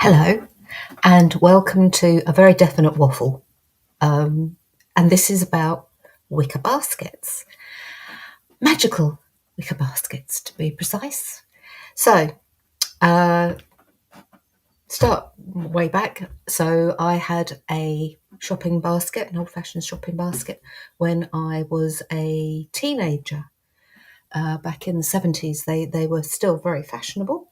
Hello, and welcome to a very definite waffle. And this is about wicker baskets, magical wicker baskets to be precise. So, start way back. So, I had a shopping basket, an old fashioned shopping basket, when I was a teenager. Back in the 70s, they were still very fashionable,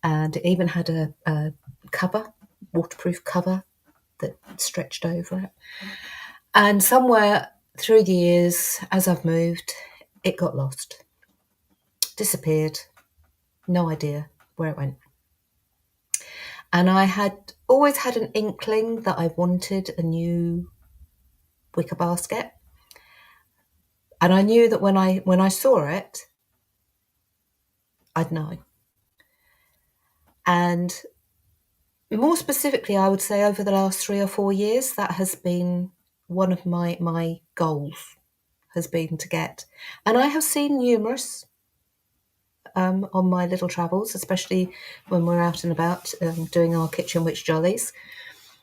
and it even had a cover, waterproof cover that stretched over it. And somewhere through the years, as I've moved, it got lost, disappeared, no idea where it went. And I had always had an inkling that I wanted a new wicker basket. And I knew that when I saw it, I'd know. And more specifically, I would say over the last 3 or 4 years, that has been one of my goals, has been to get. And I have seen numerous on my little travels, especially when we're out and about doing our kitchen witch jollies.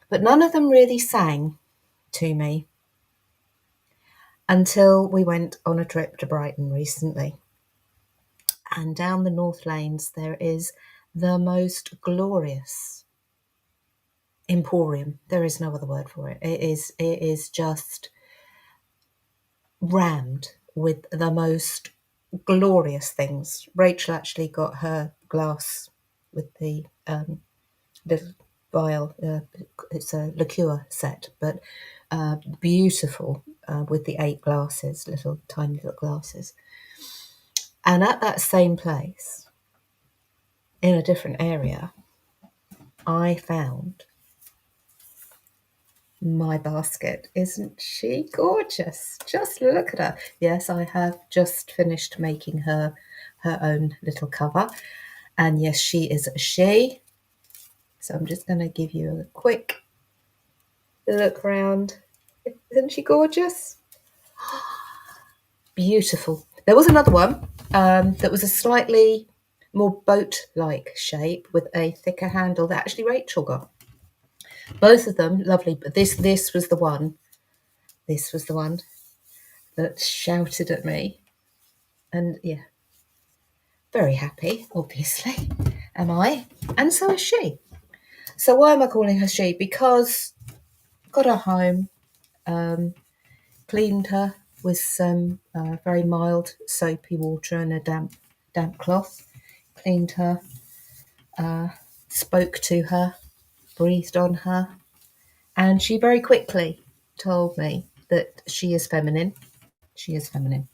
But none of them really sang to me until we went on a trip to Brighton recently. And down the North Lanes, there is the most glorious emporium. There is no other word for it. It is just rammed with the most glorious things. Rachel actually got her glass with the little vial. It's a liqueur set, but beautiful with the 8 glasses, little tiny little glasses. And at that same place, in a different area, I found my basket. Isn't she gorgeous? Just look at her. Yes, I have just finished making her own little cover. And yes, she is a she. So I'm just going to give you a quick look around. Isn't she gorgeous? Beautiful. There was another one that was a slightly more boat-like shape with a thicker handle that actually Rachel got. Both of them lovely, but this was the one. This was the one that shouted at me, and yeah, very happy. Obviously, am I? And so is she. So why am I calling her she? Because got her home, cleaned her with some very mild soapy water and a damp cloth. Cleaned her, spoke to her, breathed on her, and she very quickly told me that she is feminine. She is feminine.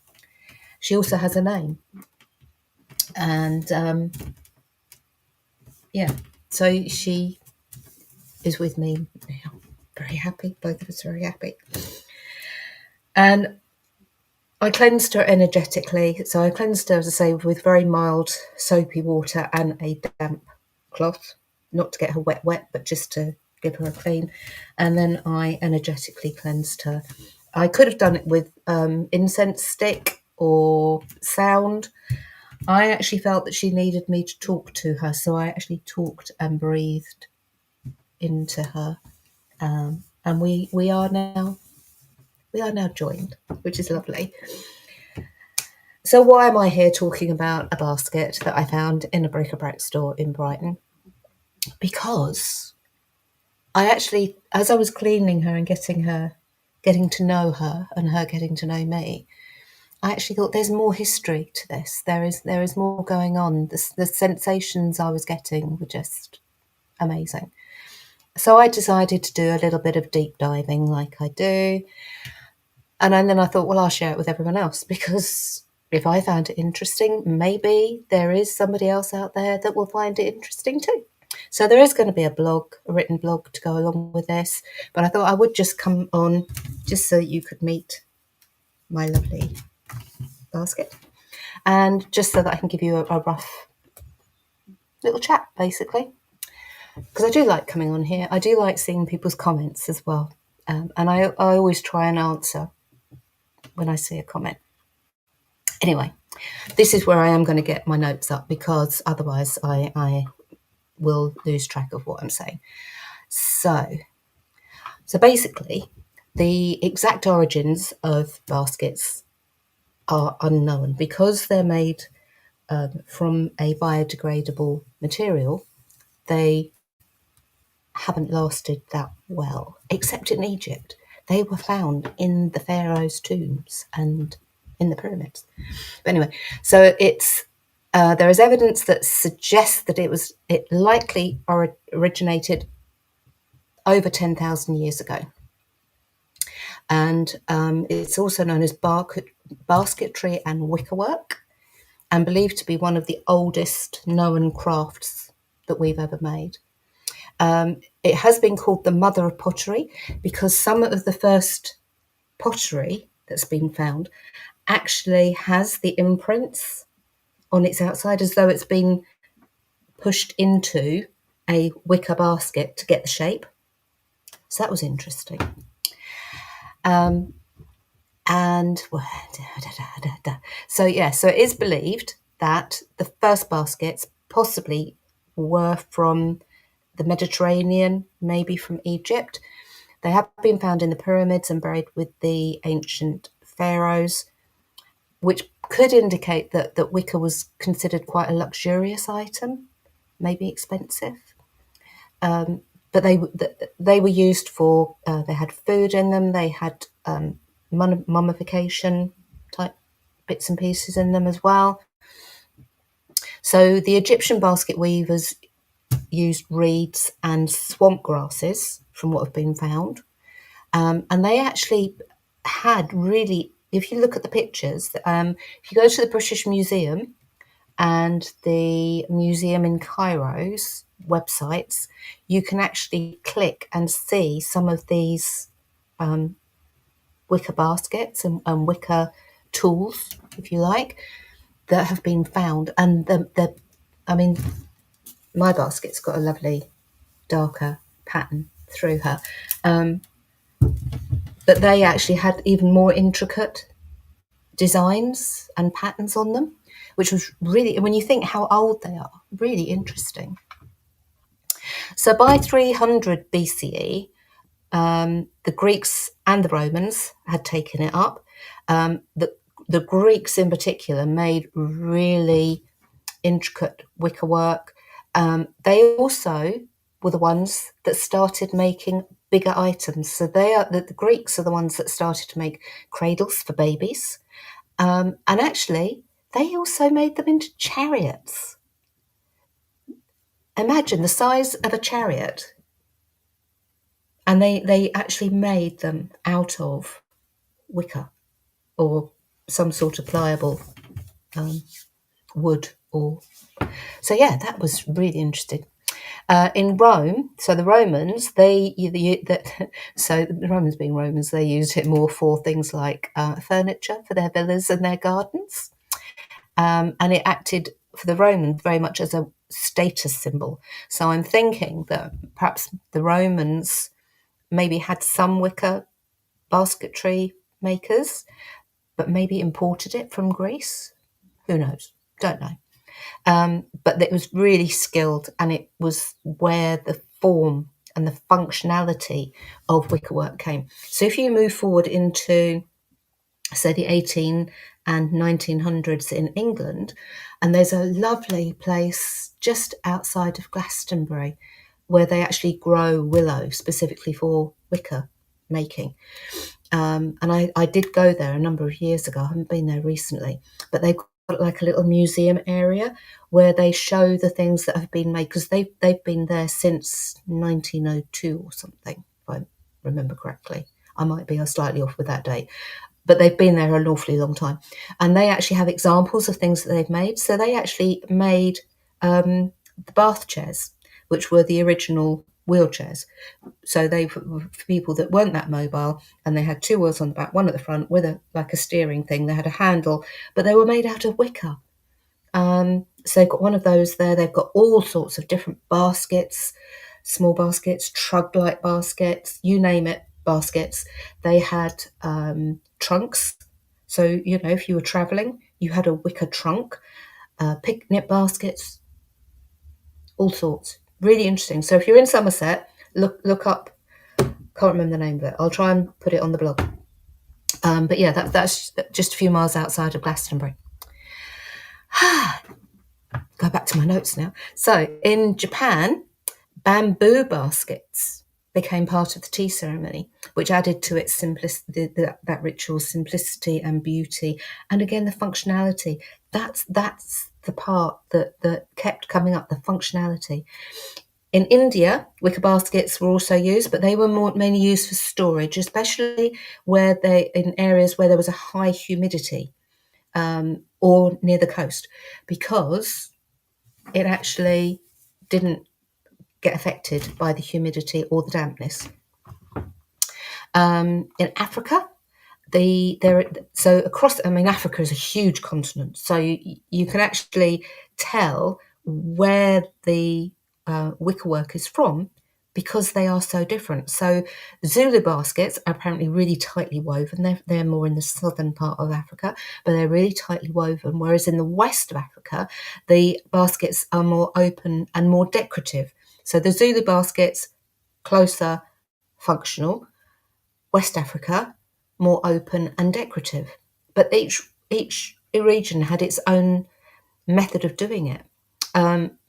She also has a name, and yeah, so she is with me now. Very happy. Both of us very happy. And I cleansed her energetically. So I cleansed her, as I say, with very mild soapy water and a damp cloth, not to get her wet, but just to give her a clean. And then I energetically cleansed her. I could have done it with incense stick or sound. I actually felt that she needed me to talk to her, so I actually talked and breathed into her, and we are now joined, which is lovely. So why am I here talking about a basket that I found in a bric-a-brac store in Brighton? Because I actually, as I was cleaning her and getting to know her and her getting to know me, I actually thought there's more history to this. There is more going on. The sensations I was getting were just amazing. So I decided to do a little bit of deep diving like I do. And then I thought, well, I'll share it with everyone else, because if I found it interesting, maybe there is somebody else out there that will find it interesting too. So there is going to be a written blog to go along with this. But I thought I would just come on just so you could meet my lovely basket, and just so that I can give you a rough little chat, basically. Because I do like coming on here. I do like seeing people's comments as well. And I always try and answer when I see a comment. Anyway, this is where I am going to get my notes up, because otherwise I will lose track of what I'm saying. So basically, the exact origins of baskets are unknown because they're made from a biodegradable material. They haven't lasted that well, except in Egypt. They were found in the pharaohs' tombs and in the pyramids. But anyway, so it's there is evidence that suggests that it likely originated over 10,000 years ago, and it's also known as basketry and wickerwork, and believed to be one of the oldest known crafts that we've ever made. It has been called the mother of pottery because some of the first pottery that's been found actually has the imprints on its outside as though it's been pushed into a wicker basket to get the shape. So that was interesting. And so it is believed that the first baskets possibly were from the Mediterranean, maybe from Egypt. They have been found in the pyramids and buried with the ancient pharaohs, which could indicate that wicker was considered quite a luxurious item, maybe expensive. But they were used for, they had food in them, they had mummification type bits and pieces in them as well. So the Egyptian basket weavers used reeds and swamp grasses from what have been found. And they actually had really, if you look at the pictures, if you go to the British Museum and the museum in Cairo's websites, you can actually click and see some of these wicker baskets and wicker tools, if you like, that have been found. And my basket's got a lovely darker pattern through her. But they actually had even more intricate designs and patterns on them, which was really, when you think how old they are, really interesting. So by 300 BCE, the Greeks and the Romans had taken it up. The Greeks in particular made really intricate wickerwork. They also were the ones that started making bigger items. So the Greeks are the ones that started to make cradles for babies. And actually, they also made them into chariots. Imagine the size of a chariot. And they actually made them out of wicker or some sort of pliable wood. So that was really interesting. In Rome, so the Romans, so the Romans being Romans, they used it more for things like furniture for their villas and their gardens. And it acted for the Romans very much as a status symbol. So I'm thinking that perhaps the Romans maybe had some wicker basketry makers, but maybe imported it from Greece. Who knows? Don't know. But it was really skilled, and it was where the form and the functionality of wickerwork came. So if you move forward into, say, the 18 and 1900s in England, and there's a lovely place just outside of Glastonbury where they actually grow willow specifically for wicker making. And I did go there a number of years ago. I haven't been there recently, but they've got like a little museum area where they show the things that have been made, because they've been there since 1902 or something, if I remember correctly. I might be slightly off with that date, but they've been there an awfully long time. And they actually have examples of things that they've made. So they actually made the bath chairs, which were the original wheelchairs. So they were for people that weren't that mobile, and they had two wheels on the back, one at the front with like a steering thing. They had a handle, but they were made out of wicker. So they've got one of those there. They've got all sorts of different baskets, small baskets, trug-like baskets, you name it, baskets. They had trunks. So, if you were traveling, you had a wicker trunk, picnic baskets, all sorts. Really interesting. So if you're in Somerset, look up. Can't remember the name of it. I'll try and put it on the blog. But yeah, that's just a few miles outside of Glastonbury. Go back to my notes now. So in Japan, bamboo baskets became part of the tea ceremony, which added to its that ritual's simplicity and beauty, and again the functionality. That's the part that kept coming up, the functionality. In India, wicker baskets were also used, but they were mainly used for storage, especially in areas where there was a high humidity, or near the coast, because it actually didn't get affected by the humidity or the dampness. In Africa, Africa is a huge continent, so you can actually tell where the wickerwork is from because they are so different. So Zulu baskets are apparently really tightly woven. They're more in the southern part of Africa, but they're really tightly woven, whereas in the west of Africa, the baskets are more open and more decorative. So the Zulu baskets, closer, functional. West Africa, more open and decorative. But each region had its own method of doing it.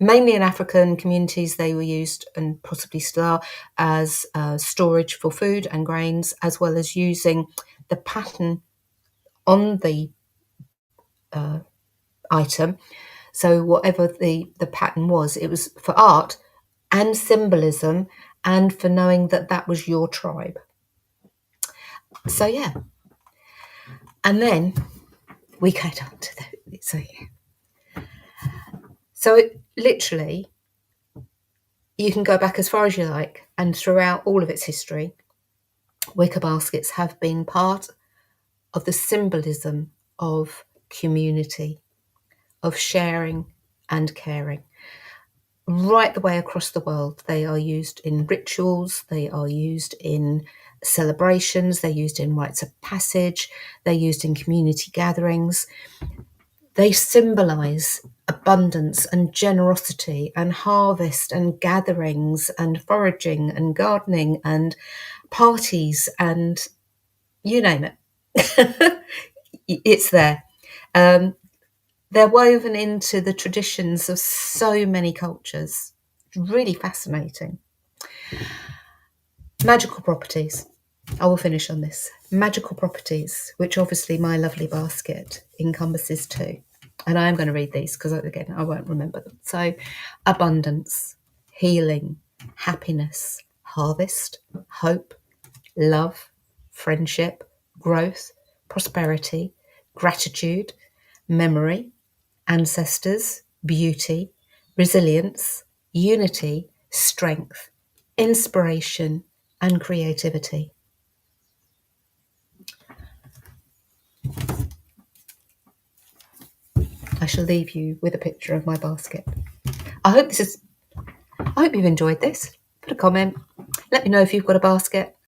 Mainly in African communities, they were used, and possibly still are, as storage for food and grains, as well as using the pattern on the item. So whatever the pattern was, it was for art and symbolism, and for knowing that was your tribe. So yeah. And then we get on to so it literally, you can go back as far as you like, and throughout all of its history, wicker baskets have been part of the symbolism of community, of sharing and caring. Right the way across the world, they are used in rituals, they are used in celebrations, they're used in rites of passage, they're used in community gatherings. They symbolize abundance and generosity and harvest and gatherings and foraging and gardening and parties and you name it. It's there. They're woven into the traditions of so many cultures. Really fascinating. Magical properties. I will finish on this. Magical properties, which obviously my lovely basket encompasses too. And I am going to read these because, again, I won't remember them. So, abundance, healing, happiness, harvest, hope, love, friendship, growth, prosperity, gratitude, memory, ancestors, beauty, resilience, unity, strength, inspiration, and creativity. I shall leave you with a picture of my basket. I hope you've enjoyed this. Put a comment. Let me know if you've got a basket.